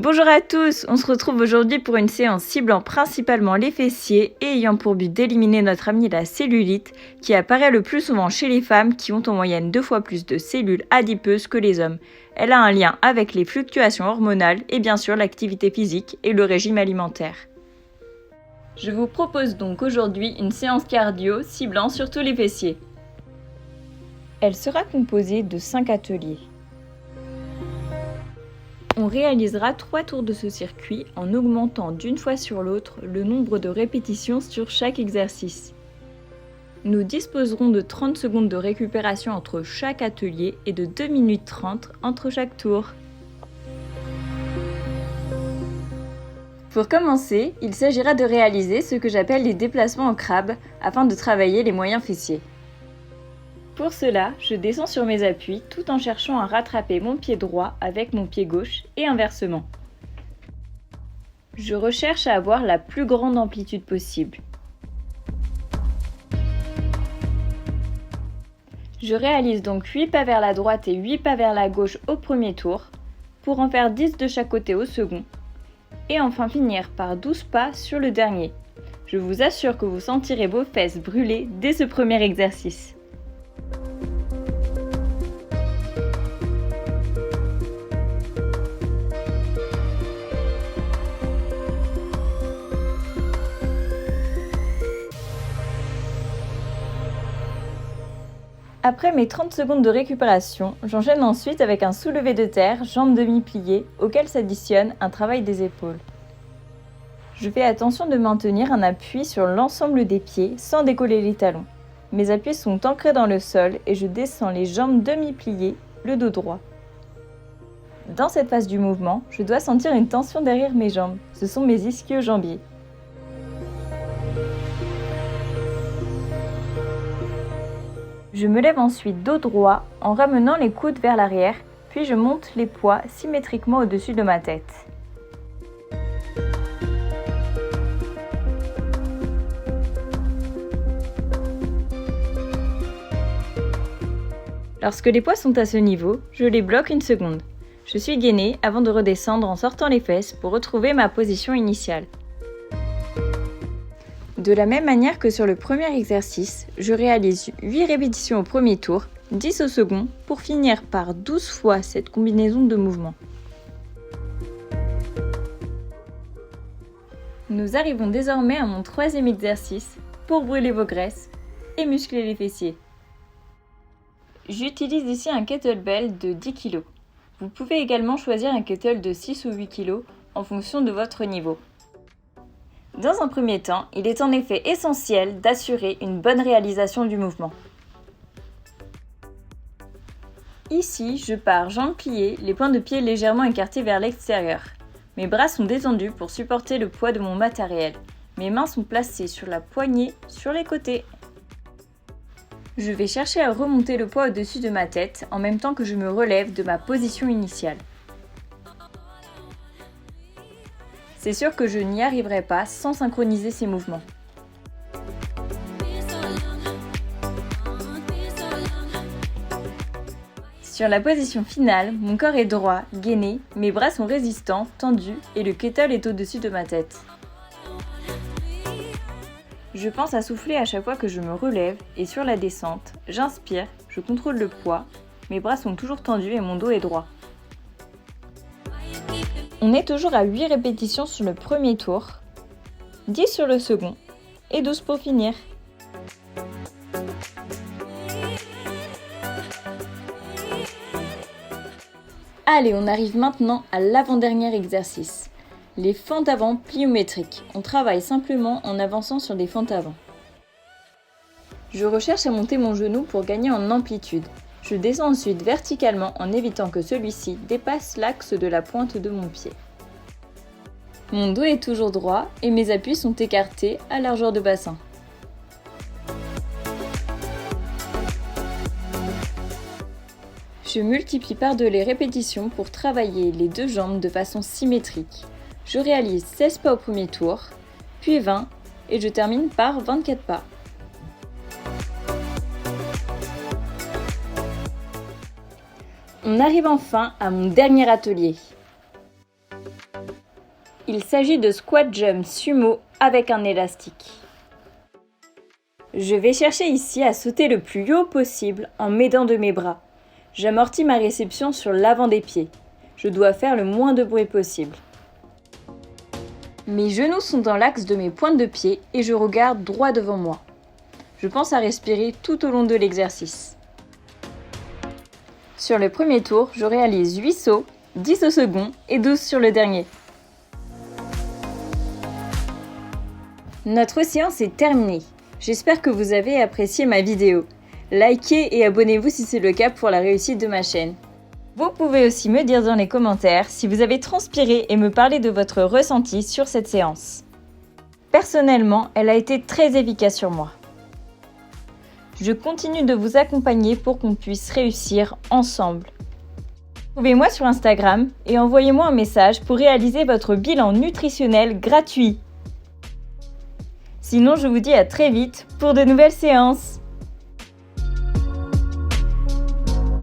Bonjour à tous, on se retrouve aujourd'hui pour une séance ciblant principalement les fessiers et ayant pour but d'éliminer notre amie la cellulite qui apparaît le plus souvent chez les femmes qui ont en moyenne 2 fois plus de cellules adipeuses que les hommes. Elle a un lien avec les fluctuations hormonales et bien sûr l'activité physique et le régime alimentaire. Je vous propose donc aujourd'hui une séance cardio ciblant surtout les fessiers. Elle sera composée de 5 ateliers. On réalisera 3 tours de ce circuit en augmentant d'une fois sur l'autre le nombre de répétitions sur chaque exercice. Nous disposerons de 30 secondes de récupération entre chaque atelier et de 2 minutes 30 entre chaque tour. Pour commencer, il s'agira de réaliser ce que j'appelle les déplacements en crabe afin de travailler les moyens fessiers. Pour cela, je descends sur mes appuis tout en cherchant à rattraper mon pied droit avec mon pied gauche et inversement. Je recherche à avoir la plus grande amplitude possible. Je réalise donc 8 pas vers la droite et 8 pas vers la gauche au premier tour, pour en faire 10 de chaque côté au second, et enfin finir par 12 pas sur le dernier. Je vous assure que vous sentirez vos fesses brûler dès ce premier exercice. Après mes 30 secondes de récupération, j'enchaîne ensuite avec un soulevé de terre, jambes demi-pliées, auquel s'additionne un travail des épaules. Je fais attention de maintenir un appui sur l'ensemble des pieds sans décoller les talons. Mes appuis sont ancrés dans le sol et je descends les jambes demi-pliées, le dos droit. Dans cette phase du mouvement, je dois sentir une tension derrière mes jambes. Ce sont mes ischio-jambiers. Je me lève ensuite dos droit en ramenant les coudes vers l'arrière, puis je monte les poids symétriquement au-dessus de ma tête. Lorsque les poids sont à ce niveau, je les bloque une seconde. Je suis gainée avant de redescendre en sortant les fesses pour retrouver ma position initiale. De la même manière que sur le premier exercice, je réalise 8 répétitions au premier tour, 10 au second, pour finir par 12 fois cette combinaison de mouvements. Nous arrivons désormais à mon troisième exercice pour brûler vos graisses et muscler les fessiers. J'utilise ici un kettlebell de 10 kg. Vous pouvez également choisir un kettle de 6 ou 8 kg en fonction de votre niveau. Dans un premier temps, il est en effet essentiel d'assurer une bonne réalisation du mouvement. Ici, je pars jambes pliées, les pointes de pied légèrement écartés vers l'extérieur. Mes bras sont détendus pour supporter le poids de mon matériel. Mes mains sont placées sur la poignée, sur les côtés. Je vais chercher à remonter le poids au-dessus de ma tête en même temps que je me relève de ma position initiale. C'est sûr que je n'y arriverai pas sans synchroniser ces mouvements. Sur la position finale, mon corps est droit, gainé, mes bras sont résistants, tendus et le kettle est au-dessus de ma tête. Je pense à souffler à chaque fois que je me relève et sur la descente, j'inspire, je contrôle le poids, mes bras sont toujours tendus et mon dos est droit. On est toujours à 8 répétitions sur le premier tour, 10 sur le second et 12 pour finir. Allez, on arrive maintenant à l'avant-dernier exercice, les fentes avant pliométriques. On travaille simplement en avançant sur des fentes avant. Je recherche à monter mon genou pour gagner en amplitude. Je descends ensuite verticalement en évitant que celui-ci dépasse l'axe de la pointe de mon pied. Mon dos est toujours droit et mes appuis sont écartés à largeur de bassin. Je multiplie par 2 les répétitions pour travailler les deux jambes de façon symétrique. Je réalise 16 pas au premier tour, puis 20 et je termine par 24 pas. On arrive enfin à mon dernier atelier. Il s'agit de squat jump sumo avec un élastique. Je vais chercher ici à sauter le plus haut possible en m'aidant de mes bras. J'amortis ma réception sur l'avant des pieds. Je dois faire le moins de bruit possible. Mes genoux sont dans l'axe de mes pointes de pied et je regarde droit devant moi. Je pense à respirer tout au long de l'exercice. Sur le premier tour, je réalise 8 sauts, 10 au second et 12 sur le dernier. Notre séance est terminée. J'espère que vous avez apprécié ma vidéo. Likez et abonnez-vous si c'est le cas pour la réussite de ma chaîne. Vous pouvez aussi me dire dans les commentaires si vous avez transpiré et me parler de votre ressenti sur cette séance. Personnellement, elle a été très efficace sur moi. Je continue de vous accompagner pour qu'on puisse réussir ensemble. Trouvez-moi sur Instagram et envoyez-moi un message pour réaliser votre bilan nutritionnel gratuit. Sinon, je vous dis à très vite pour de nouvelles séances.